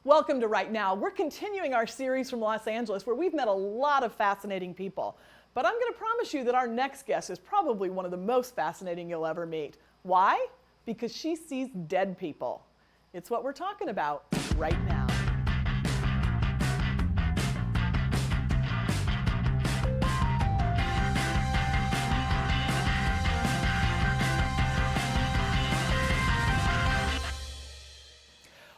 Welcome to Right Now. We're continuing our series from Los Angeles where we've met a lot of fascinating people. But I'm going to promise you that our next guest is probably one of the most fascinating you'll ever meet. Why? Because she sees dead people. It's what we're talking about right now.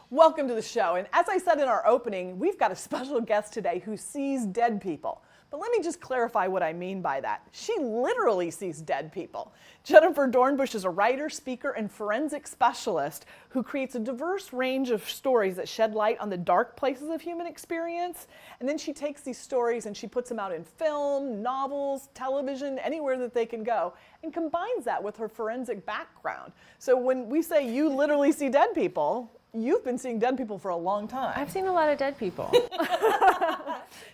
Welcome to the show, and as I said in our opening, we've got a special guest today who sees dead people. But let me just clarify what I mean by that. She literally sees dead people. Jennifer Dornbush is a writer, speaker, and forensic specialist who creates a diverse range of stories that shed light on the dark places of human experience. And then she takes these stories and she puts them out in film, novels, television, anywhere that they can go, and combines that with her forensic background. So when we say you literally see dead people, you've been seeing dead people for a long time. I've seen a lot of dead people.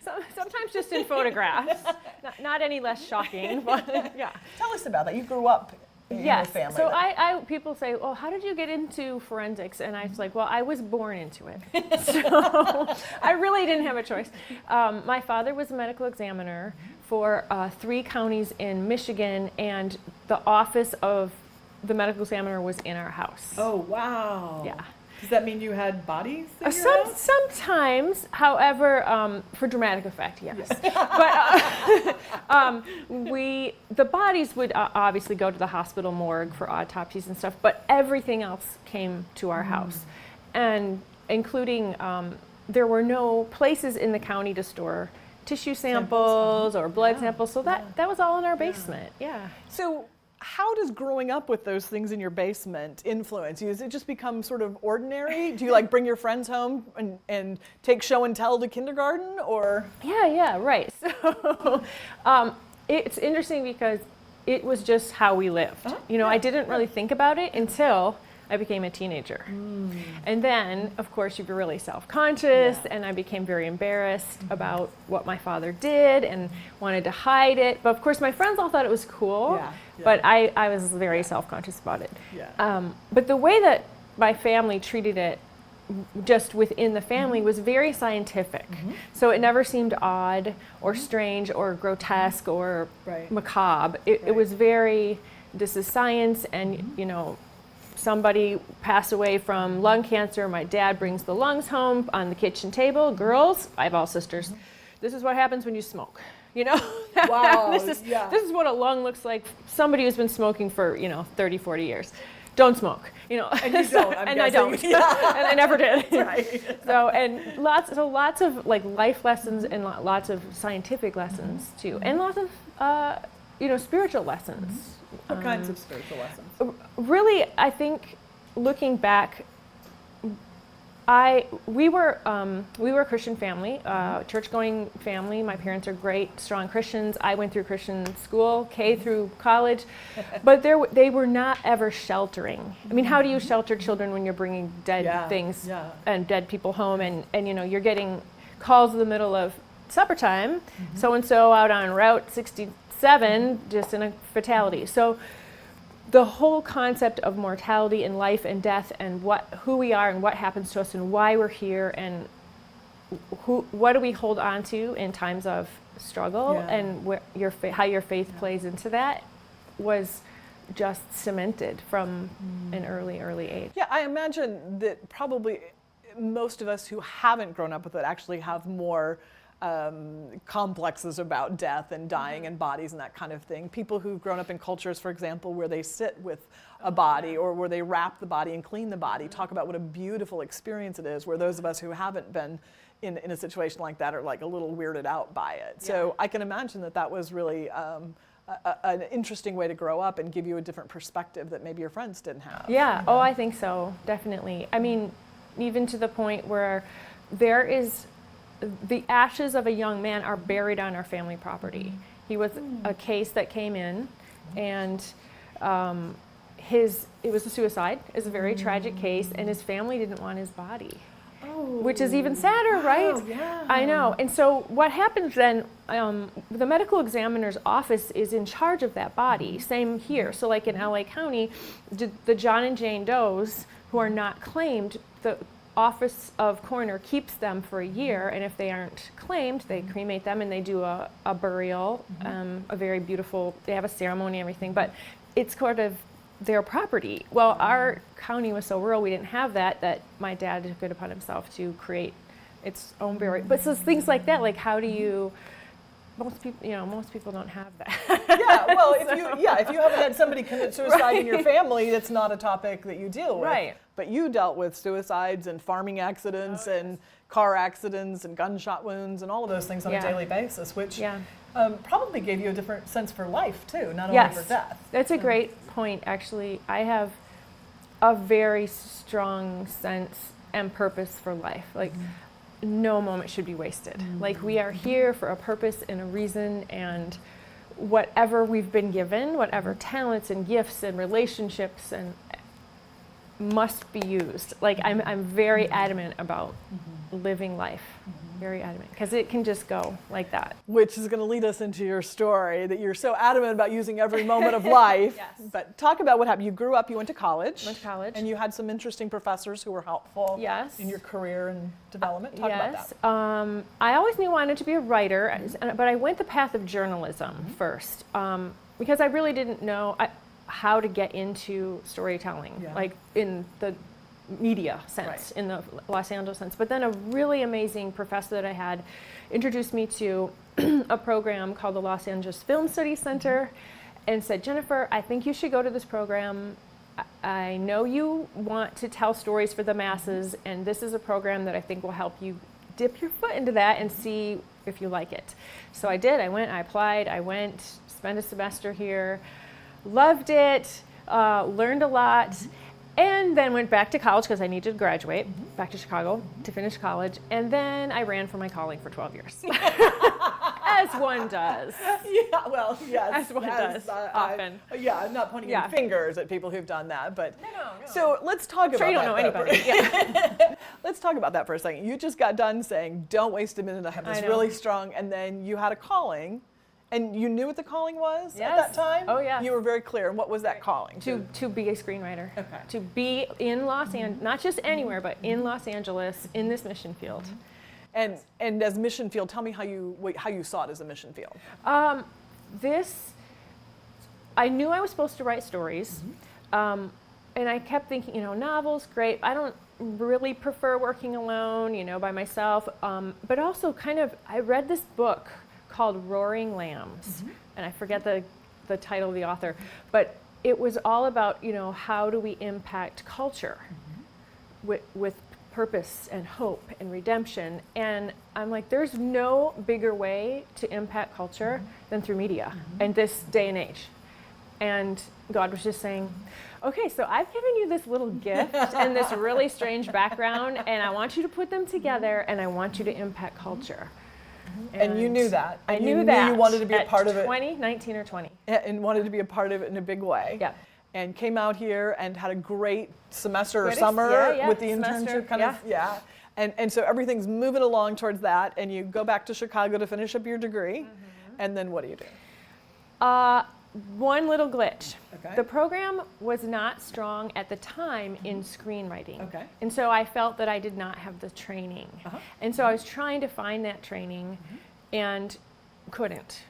Sometimes just in photographs. Not any less shocking, but yeah. Tell us about that. You grew up in a family. So people say, well, how did you get into forensics? And I was like, well, I was born into it. So I really didn't have a choice. My father was a medical examiner for 3 counties in Michigan, and the office of the medical examiner was in our house. Oh, wow. Yeah. Does that mean you had bodies in your house? Sometimes, however, for dramatic effect, yes. But the bodies would obviously go to the hospital morgue for autopsies and stuff, but everything else came to our house, and including there were no places in the county to store tissue samples or blood samples, so that was all in our basement. Yeah. So how does growing up with those things in your basement influence you? Does it just become sort of ordinary? Do you like bring your friends home and take show and tell to kindergarten, or? Yeah, right. So it's interesting because it was just how we lived. I didn't really think about it until I became a teenager. And then, of course, you were really self-conscious, and I became very embarrassed about what my father did and wanted to hide it. But of course, my friends all thought it was cool, but I was very self-conscious about it. But the way that my family treated it, just within the family, was very scientific. So it never seemed odd or strange or grotesque or macabre. It was very, this is science, and somebody passed away from lung cancer. My dad brings the lungs home on the kitchen table. Girls, I have all sisters. This is what happens when you smoke. Wow. This is what a lung looks like. Somebody who's been smoking for 30, 40 years. Don't smoke. And you don't. I don't. And I never did. Right. So and lots of like life lessons and lots of scientific lessons too, and lots of spiritual lessons. What kinds of spiritual lessons? Really, I think looking back, we were a Christian family, church-going family. My parents are great, strong Christians. I went through Christian school, K through college, but they were not ever sheltering. I mean, how do you shelter children when you're bringing dead things and dead people home, and you're getting calls in the middle of supper time, so-and-so out on Route 67, just in a fatality. So the whole concept of mortality and life and death and who we are and what happens to us and why we're here and what do we hold on to in times of struggle and how your faith plays into that was just cemented from an early age. Yeah, I imagine that probably most of us who haven't grown up with it actually have more complexes about death and dying and bodies and that kind of thing. People who've grown up in cultures, for example, where they sit with a body or where they wrap the body and clean the body, talk about what a beautiful experience it is, where those of us who haven't been in a situation like that are like a little weirded out by it. So I can imagine that was really an interesting way to grow up and give you a different perspective that maybe your friends didn't have. Yeah, oh, I think so, definitely. I mean, even to the point where there is the ashes of a young man are buried on our family property. He was a case that came in, and it was a suicide. It was a very tragic case, and his family didn't want his body, which is even sadder, right? Yeah. I know. And so what happens then, the medical examiner's office is in charge of that body. Same here. So like in LA County, the John and Jane Does who are not claimed, office of coroner keeps them for a year, and if they aren't claimed, they cremate them and they do a burial, a very beautiful, they have a ceremony and everything, but it's sort of their property. Well, our county was so rural, we didn't have that my dad took it upon himself to create its own burial. But so things like that, like how do you, most people don't have that. Yeah, well, if you haven't had somebody commit suicide in your family, that's not a topic that you deal with. Right. But you dealt with suicides and farming accidents and car accidents and gunshot wounds and all of those things on a daily basis, which probably gave you a different sense for life too, not only for death. That's a great point, actually. I have a very strong sense and purpose for life. Like, no moment should be wasted. Like, we are here for a purpose and a reason, and whatever we've been given, whatever talents and gifts and relationships and must be used. Like, I'm very adamant about living life. Very adamant, because it can just go like that. Which is going to lead us into your story, that you're so adamant about using every moment of life. Yes. But talk about what happened. You grew up, you went to college. Went to college. And you had some interesting professors who were helpful in your career and development. Talk about that. I always knew I wanted to be a writer, but I went the path of journalism first, because I really didn't know how to get into storytelling, like in the media sense, in the Los Angeles sense. But then a really amazing professor that I had introduced me to a program called the Los Angeles Film Studies Center and said, Jennifer, I think you should go to this program. I know you want to tell stories for the masses, and this is a program that I think will help you dip your foot into that and see if you like it. So I did. I went, I applied, I went, spent a semester here, loved it, learned a lot. And then went back to college because I needed to graduate, back to Chicago to finish college. And then I ran for my calling for 12 years. As one does. Yeah, well, yes. As one does, often. I'm not pointing any fingers at people who've done that, but. No. So let's talk about that. You don't know anybody. Let's talk about that for a second. You just got done saying, don't waste a minute, I have this really strong, and then you had a calling. And you knew what the calling was at that time? Oh, yeah. You were very clear. And what was that calling? To be a screenwriter. Okay. To be in Los Angeles, not just anywhere, but in Los Angeles, in this mission field. And as mission field, tell me how you saw it as a mission field. I knew I was supposed to write stories. And I kept thinking, novels, great. I don't really prefer working alone, by myself. But also I read this book called Roaring Lambs, and I forget the title of the author, but it was all about, how do we impact culture with purpose and hope and redemption. And I'm like, there's no bigger way to impact culture than through media in this day and age. And God was just saying, okay, so I've given you this little gift and this really strange background, and I want you to put them together, and I want you to impact culture. And you knew that. I knew that. You wanted to be a part of it. 19 or 20. And wanted to be a part of it in a big way. Yeah. And came out here and had a great semester or summer with the internship And so everything's moving along towards that, and you go back to Chicago to finish up your degree. And then what do you do? One little glitch. Okay. The program was not strong at the time in screenwriting. Okay. And so I felt that I did not have the training. And so I was trying to find that training and couldn't.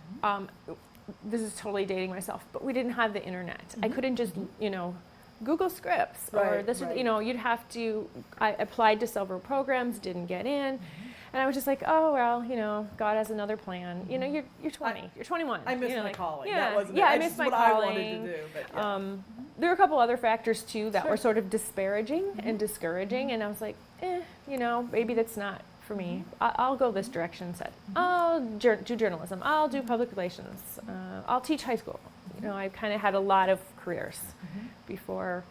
This is totally dating myself, but we didn't have the internet. I couldn't just, Google Scripts or this, you'd have to, I applied to several programs, didn't get in. And I was just like, oh, well, God has another plan. You're 20, you're 21. I missed my calling. Yeah, that wasn't I missed my what calling. I wanted to do. But there were a couple other factors, too, that were sort of disparaging and discouraging. And I was like, maybe that's not for me. I'll go this direction. Said, I'll do journalism. I'll do public relations. I'll teach high school. I kind of had a lot of careers before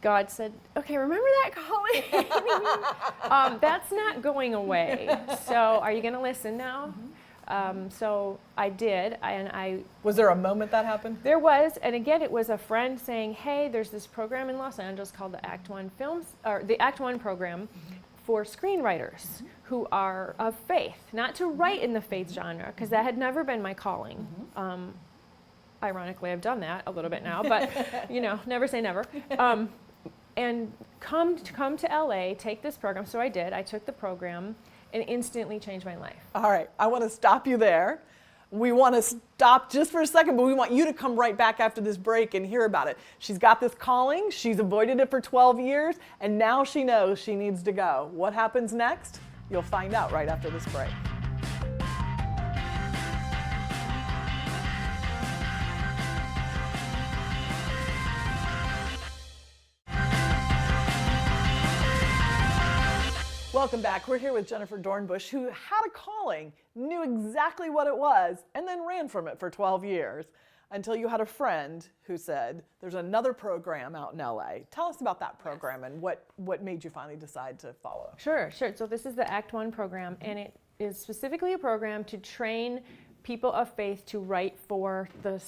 God said, okay, remember that calling? That's not going away. So are you going to listen now? So I did. Was there a moment that happened? There was. And again, it was a friend saying, hey, there's this program in Los Angeles called the Act One the Act One program for screenwriters who are of faith, not to write in the faith genre, because that had never been my calling. Ironically, I've done that a little bit now, but never say never. and come to LA, take this program. So I did. I took the program and instantly changed my life. All right, I want to stop you there. We want to stop just for a second, but we want you to come right back after this break and hear about it. She's got this calling, she's avoided it for 12 years, and now she knows she needs to go. What happens next? You'll find out right after this break. Welcome back. We're here with Jennifer Dornbush, who had a calling, knew exactly what it was, and then ran from it for 12 years until you had a friend who said, there's another program out in LA. Tell us about that program and what made you finally decide to follow. Sure. So this is the Act One program, and it is specifically a program to train people of faith to write for the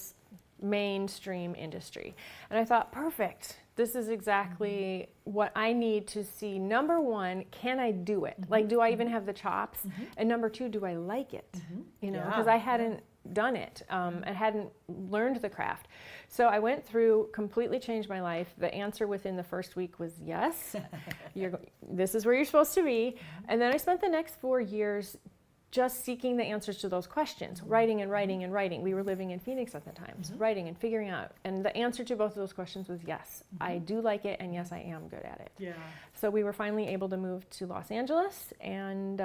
mainstream industry. And I thought, perfect. This is exactly what I need to see. Number one, can I do it? Like, do I even have the chops? And number two, do I like it? You know, because I hadn't done it and hadn't learned the craft. So I went through, completely changed my life. The answer within the first week was yes. This is where you're supposed to be. And then I spent the next 4 years just seeking the answers to those questions, writing and writing and writing. We were living in Phoenix at the time, so writing and figuring out. And the answer to both of those questions was yes, I do like it, and yes, I am good at it. Yeah. So we were finally able to move to Los Angeles, and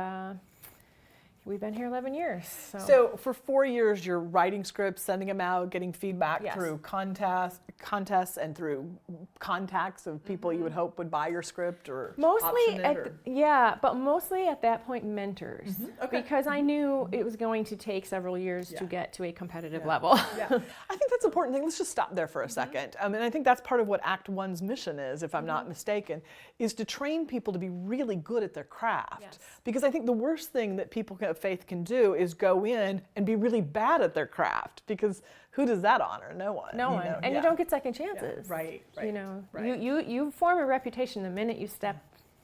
we've been here 11 years. So for 4 years, you're writing scripts, sending them out, getting feedback Yes. through contests and through contacts of people you would hope would buy your script or mostly option it, but mostly at that point mentors, Okay. because I knew it was going to take several years to Yeah. get to a competitive Yeah. level. Yeah, I think that's an important thing. Let's just stop there for a second. And I think that's part of what Act One's mission is, if I'm not mistaken, is to train people to be really good at their craft. Yes. Because I think the worst thing that people of faith can do is go in and be really bad at their craft, because who does that honor? No one. No one. know? And Yeah. you don't get second chances. Right, You know, right. you form a reputation the minute you step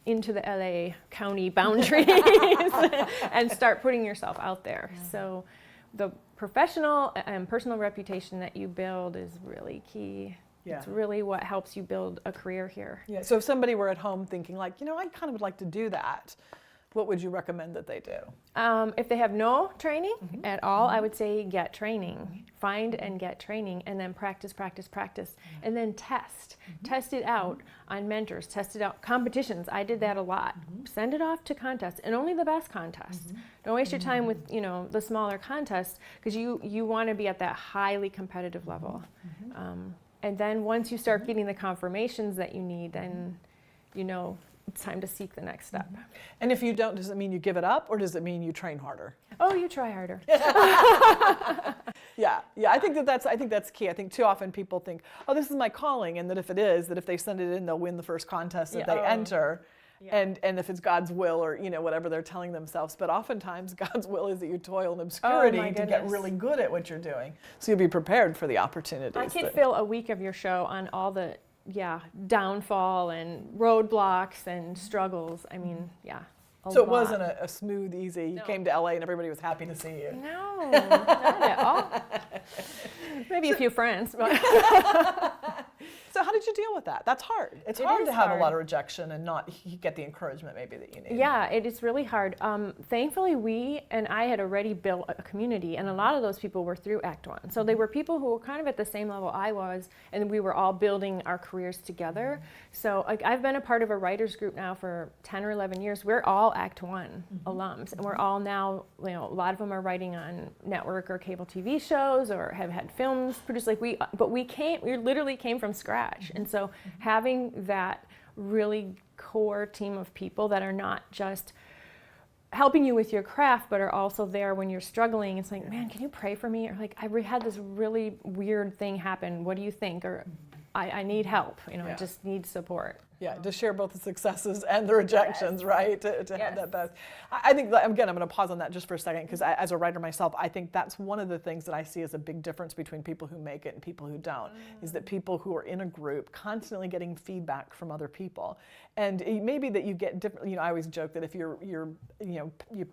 into the LA County boundaries and start putting yourself out there. So the professional and personal reputation that you build is really key. Yeah. It's really what helps you build a career here. Yeah. So if somebody were at home thinking like, you know, I kind of would like to do that, what would you recommend that they do? If they have no training at all, I would say get training. Find and get training, and then practice, practice, practice, and then test. Test it out on mentors, test it out competitions. I did that a lot. Send it off to contests, and only the best contests. Don't waste your time with, you know, the smaller contests, because you want to be at that highly competitive level. And then once you start getting the confirmations that you need, then you know it's time to seek the next step. And if you don't, does it mean you give it up, or does it mean you train harder? Oh, you try harder. Yeah, I think that's key. I think too often people think, oh, this is my calling, and that if they send it in, they'll win the first contest that they enter. And if it's God's will, or, you know, whatever they're telling themselves. But oftentimes God's will is that you toil in obscurity to get goodness. really good at what you're doing. So you'll be prepared for the opportunities. I could fill a week of your show on all the downfall and roadblocks and struggles. I mean, So it wasn't a smooth, easy, you No. came to LA and everybody was happy to see you. No, not at all. Maybe a few friends, but So how did you deal with that? That's hard. It's It hard is to have hard. a lot of rejection and not get the encouragement maybe that you need. yeah, it is really hard. Thankfully, we and I had already built a community, and a lot of those people were through Act One. So they were people who were kind of at the same level I was, and we were all building our careers together. So like, I've been a part of a writers group now for 10 or 11 years. We're all Act One alums, and we're all now, you know, a lot of them are writing on network or cable TV shows or have had films produced. Like we literally came from scratch. And so having that really core team of people that are not just helping you with your craft, but are also there when you're struggling. It's like, man, can you pray for me? Or like, I had this really weird thing happen. What do you think? Or I need help. You know, I just need support. Yeah, to share both the successes and the rejections, right? To have that both. I think, again, I'm going to pause on that just for a second, because as a writer myself, I think that's one of the things that I see as a big difference between people who make it and people who don't, is that people who are in a group constantly getting feedback from other people. And it may be that you get different, you know, I always joke that if you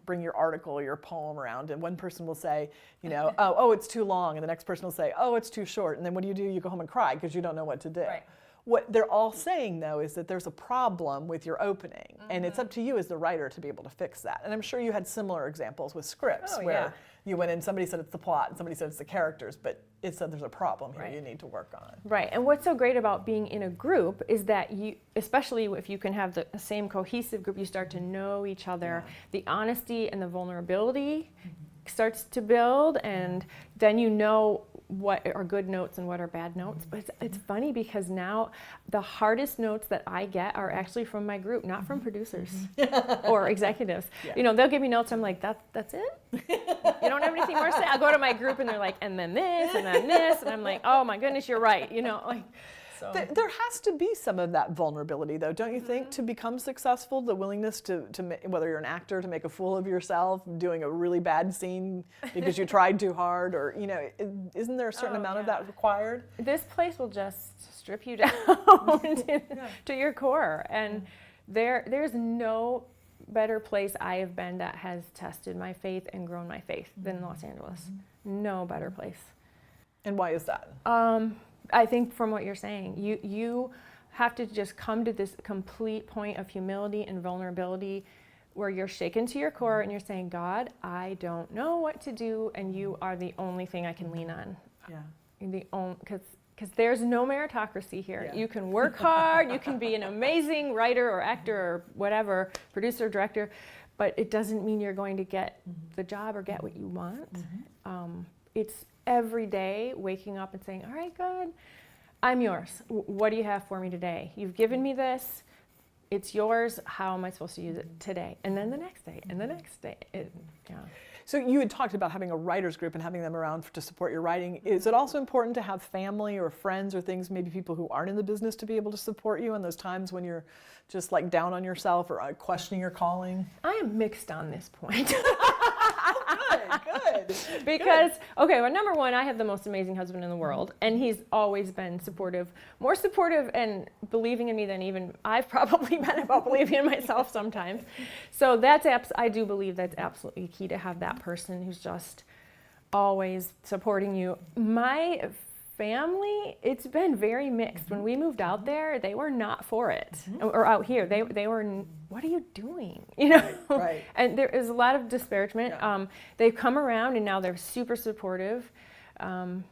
bring your article or your poem around, and one person will say, you know, oh, it's too long, and the next person will say, oh, it's too short, and then what do? You go home and cry because you don't know what to do. Right. What they're all saying, though, is that there's a problem with your opening, and it's up to you as the writer to be able to fix that. And I'm sure you had similar examples with scripts where you went in, somebody said it's the plot, and somebody said it's the characters, but it said there's a problem here you need to work on. Right, and what's so great about being in a group is that you, especially if you can have the same cohesive group, you start to know each other. The honesty and the vulnerability starts to build, and then you know what are good notes and what are bad notes. But it's funny because now the hardest notes that I get are actually from my group, not from producers or executives. You know, they'll give me notes, I'm like, that's it? You don't have anything more to say? I'll go to my group and they're like, and then this, and then this, and I'm like, oh my goodness, you're right, you know, like. So. There has to be some of that vulnerability, though, don't you think, to become successful? The willingness to whether you're an actor, to make a fool of yourself, doing a really bad scene because you tried too hard, or, you know, isn't there a certain amount of that required? This place will just strip you down to your core, and there's no better place I have been that has tested my faith and grown my faith than Los Angeles. No better place. And why is that? I think from what you're saying, you have to just come to this complete point of humility and vulnerability where you're shaken to your core and you're saying, God, I don't know what to do, and you are the only thing I can lean on. You're the only, because there's no meritocracy here. You can work hard, you can be an amazing writer or actor or whatever, producer or director, but it doesn't mean you're going to get the job or get what you want. It's every day waking up and saying, all right, God, I'm yours. What do you have for me today? You've given me this. It's yours. How am I supposed to use it today? And then the next day, and the next day. So you had talked about having a writer's group and having them around to support your writing. Is it also important to have family or friends or things, maybe people who aren't in the business, to be able to support you in those times when you're just like down on yourself or questioning your calling? I am mixed on this point. Good. Because, okay, well, number one, I have the most amazing husband in the world, and he's always been supportive, more supportive and believing in me than even I've probably been about believing in myself sometimes. So that's, I do believe that's absolutely key, to have that person who's just always supporting you. My family, it's been very mixed. When we moved out there, they were not for it. Or out here, they were, what are you doing? You know? Right. And there is a lot of disparagement. They've come around and now they're super supportive. And,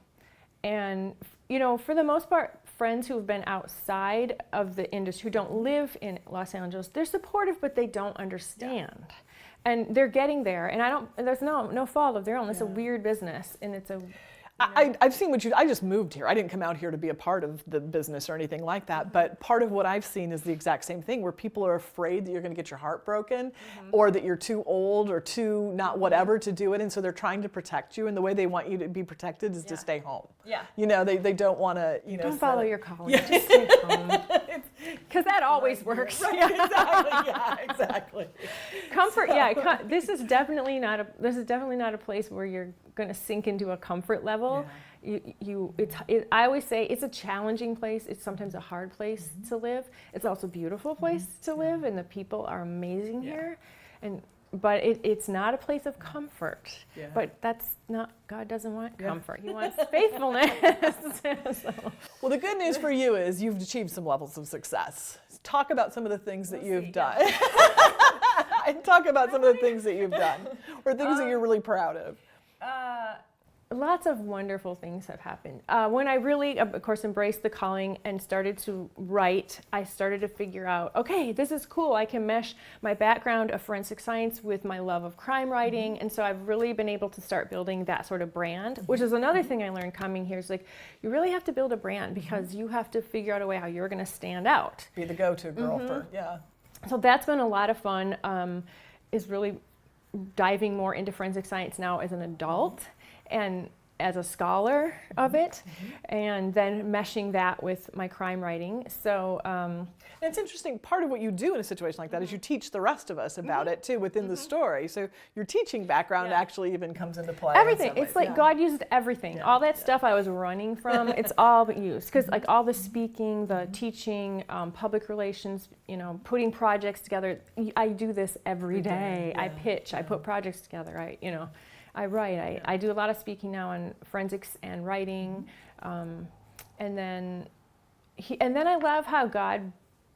you know, for the most part, friends who have been outside of the industry, who don't live in Los Angeles, they're supportive, but they don't understand. And they're getting there. And there's no fault of their own. It's a weird business, and it's a... I've seen I just moved here. I didn't come out here to be a part of the business or anything like that, but part of what I've seen is the exact same thing, where people are afraid that you're going to get your heart broken, or that you're too old or too not whatever to do it, and so they're trying to protect you, and the way they want you to be protected is to stay home. You know, they don't want to, you know... Don't follow your calling, just stay home. Because that always works. Exactly. Comfort, this is definitely not a place where you're going to sink into a comfort level. I always say it's a challenging place. It's sometimes a hard place to live. It's also a beautiful place to live, and the people are amazing here. But it's not a place of comfort. But that's not, God doesn't want comfort. He wants faithfulness. Well, the good news for you is you've achieved some levels of success. Talk about some of the things that you've done. And talk about some of the things that you've done, or things that you're really proud of. Lots of wonderful things have happened. When I really, of course, embraced the calling and started to write, I started to figure out, okay, this is cool. I can mesh my background of forensic science with my love of crime writing. And so I've really been able to start building that sort of brand, which is another thing I learned coming here. Is like, you really have to build a brand, because you have to figure out a way how you're going to stand out. Be the go-to girl for, So that's been a lot of fun, is really diving more into forensic science now as an adult and as a scholar of it, and then meshing that with my crime writing. So it's interesting, part of what you do in a situation like that is you teach the rest of us about it too within the story. So your teaching background actually even comes into play. Everything. It's like God used everything. All that stuff I was running from, it's all used. Because like all the speaking, the teaching, public relations, you know, putting projects together. I do this every day. I pitch, I put projects together, I write. I do a lot of speaking now on forensics and writing. And then and then I love how God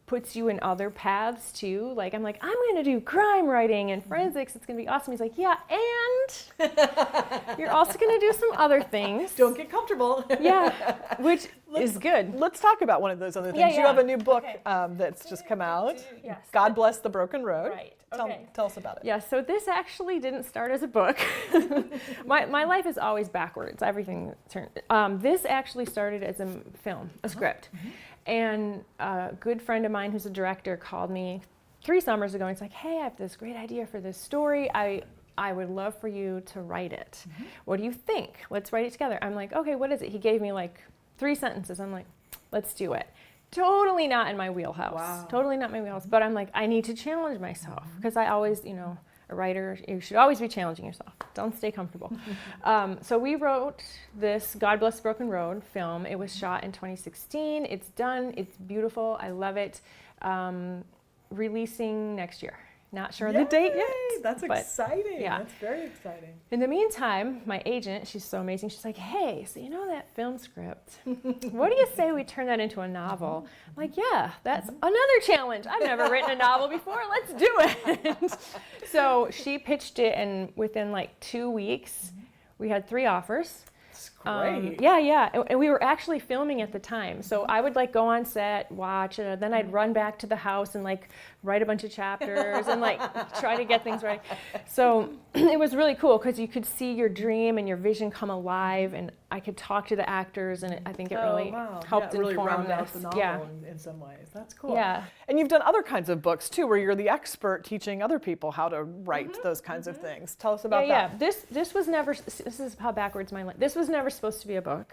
puts you in other paths too. Like I'm going to do crime writing and forensics. It's going to be awesome. He's like, yeah, and you're also going to do some other things. Don't get comfortable. Yeah, which is good. Let's talk about one of those other things. Yeah. You have a new book that's just come out. Yes. God Bless the Broken Road. Right. Tell us about it. Yeah, so this actually didn't start as a book. my life is always backwards. Everything turned. This actually started as a film, a script. And a good friend of mine who's a director called me 3 summers ago and he's like, hey, I have this great idea for this story. I would love for you to write it. What do you think? Let's write it together. I'm like, okay, what is it? He gave me like 3 sentences. I'm like, let's do it. Totally not in my wheelhouse. Wow. Totally not my wheelhouse. But I'm like, I need to challenge myself because I always, a writer, you should always be challenging yourself. Don't stay comfortable. So we wrote this God Bless the Broken Road film. It was shot in 2016. It's done. It's beautiful. I love it. Releasing next year. Not sure of the date yet. That's exciting. Yeah. That's very exciting. In the meantime, my agent, she's so amazing. She's like, hey, so you know that film script? What do you say we turn that into a novel? I'm like, yeah, that's another challenge. I've never written a novel before. Let's do it. So she pitched it, and within like 2 weeks, we had 3 offers. Great. Yeah. And we were actually filming at the time. So I would like go on set, watch it, and then I'd run back to the house and like write a bunch of chapters and like try to get things right. So it was really cool because you could see your dream and your vision come alive, and I could talk to the actors, and I think it really helped really inform round out this. the novel in some ways. That's cool. Yeah. And you've done other kinds of books too, where you're the expert teaching other people how to write those kinds of things. Tell us about that. Yeah. This was never. This is how backwards my life. This was never supposed to be a book.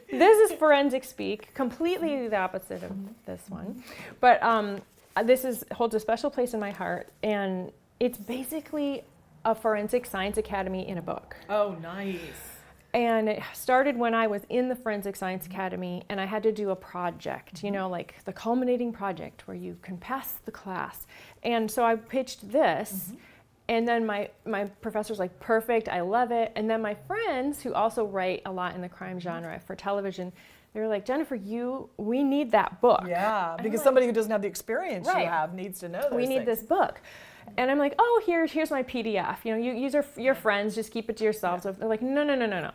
This is forensic speak, completely the opposite of this one, but this holds a special place in my heart, and it's basically a forensic science academy in a book. Oh, nice. And it started when I was in the Forensic Science Academy, and I had to do a project, like the culminating project where you can pass the class. And so I pitched this, and then my professor's like, perfect, I love it. And then my friends, who also write a lot in the crime genre for television, they were like, Jennifer, we need that book. Yeah, because somebody who doesn't have the experience you have needs to know those We need this book. And I'm like, oh, here's my PDF. You use your friends, just keep it to yourself. So they're like, no.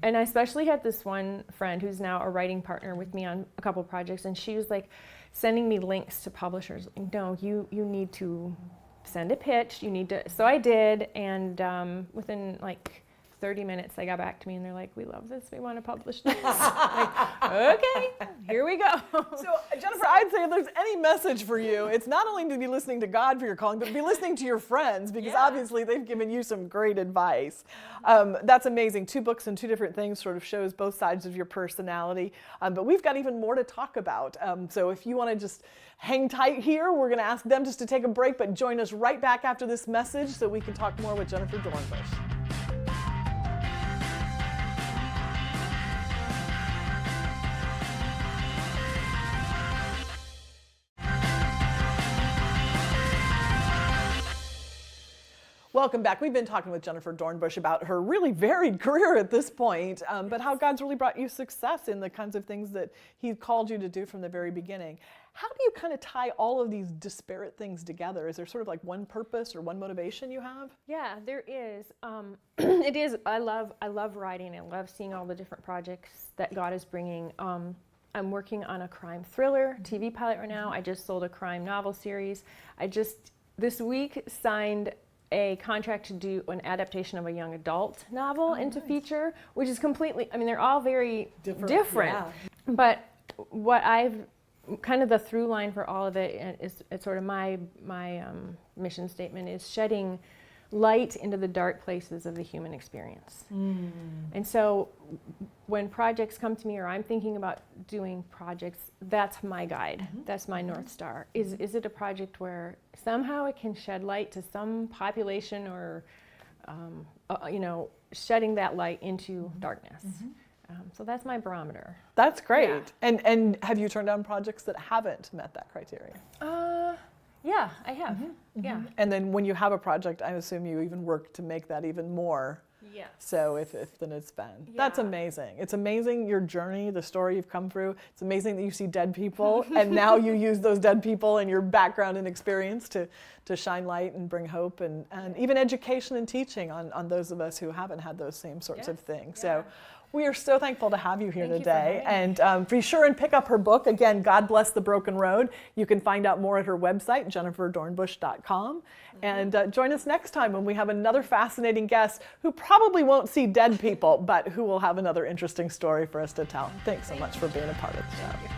And I especially had this one friend who's now a writing partner with me on a couple projects, and she was like sending me links to publishers. Like, no, you need to send a pitch. You need to. So I did, and within like 30 minutes, they got back to me and they're like, we love this. We want to publish this. Like, okay, here we go. So, Jennifer, I'd say if there's any message for you, it's not only to be listening to God for your calling, but to be listening to your friends, because obviously they've given you some great advice. That's amazing. 2 books and 2 different things sort of shows both sides of your personality. But we've got even more to talk about. So if you want to just hang tight here, we're going to ask them just to take a break, but join us right back after this message so we can talk more with Jennifer Dornbush. Welcome back. We've been talking with Jennifer Dornbush about her really varied career at this point, but how God's really brought you success in the kinds of things that He called you to do from the very beginning. How do you kind of tie all of these disparate things together? Is there sort of like one purpose or one motivation you have? Yeah, there is. It is. I love writing. I love seeing all the different projects that God is bringing. I'm working on a crime thriller TV pilot right now. I just sold a crime novel series. I just this week signed a contract to do an adaptation of a young adult novel into feature, which is completely, they're all very different. Yeah. But what I've, kind of the through line for all of it is, it's sort of my mission statement is shedding light into the dark places of the human experience. And so when projects come to me, or I'm thinking about doing projects, that's my guide. That's my North Star. Is it a project where somehow it can shed light to some population, or shedding that light into darkness? So that's my barometer. That's great. Yeah. And have you turned down projects that haven't met that criteria? Yeah, I have. Yeah. And then when you have a project, I assume you even work to make that even more Yes. So if then it's been. That's Yeah. amazing. It's amazing your journey, the story you've come through. It's amazing that you see dead people and now you use those dead people and your background and experience to shine light and bring hope and even education and teaching on those of us who haven't had those same sorts of things. Yeah. So we are so thankful to have you here Thank you for today. having And be sure and pick up her book. Again, God Bless the Broken Road. You can find out more at her website, jenniferdornbush.com. And join us next time when we have another fascinating guest who probably won't see dead people, but who will have another interesting story for us to tell. Thanks so much for being a part of the show.